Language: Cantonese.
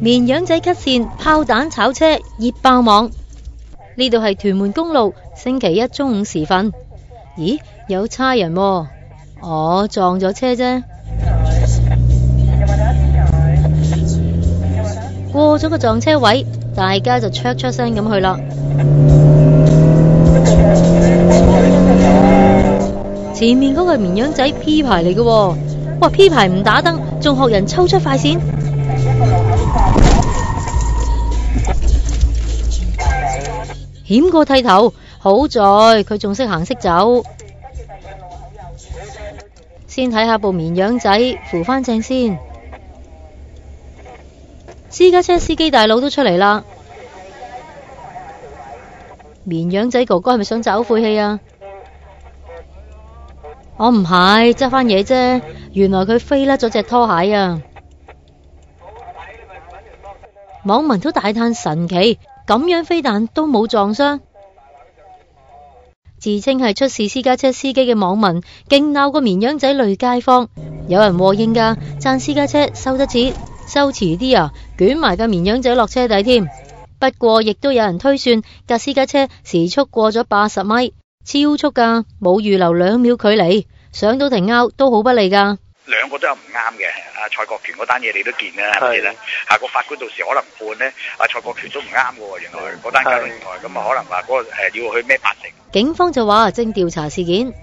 綿羊仔 cut 線，炮彈炒車，熱爆網。呢度係屯門公路，星期一中午時分。咦，有差人喎，撞咗車啫。過咗個撞車位，大家就唰唰聲咁去啦。前面嗰個綿羊仔 P 牌嚟嘅喎，哇 P 牌唔打燈，仲學人抽出快線。險過剃頭，好在佢仲識行識走。先睇下部綿羊仔扶返正先。私家車司機大佬都出嚟啦。綿羊仔哥哥係咪想找晦氣啊？我唔係執返嘢啫，原來佢飛甩咗隻拖鞋啊！網民都大嘆神奇，咁樣飛彈都冇撞傷。自稱係出事私家車司機嘅網民，勁鬧個綿羊仔累街坊。有人和應㗎，讚私家車收得切，收遲啲啊，捲埋個綿羊仔落車底添。不過亦都有人推算，架私家車時速過咗80米，超速㗎，冇預留2秒距離，上到庭拗都好不利㗎。兩個都有唔啱嘅，蔡國權嗰單嘢你都見啦，係咪先咧？個法官到時可能判咧，蔡國權都唔啱嘅喎，原來嗰單交通意外咁啊，可能話嗰個要去孭8成。警方就話正調查事件。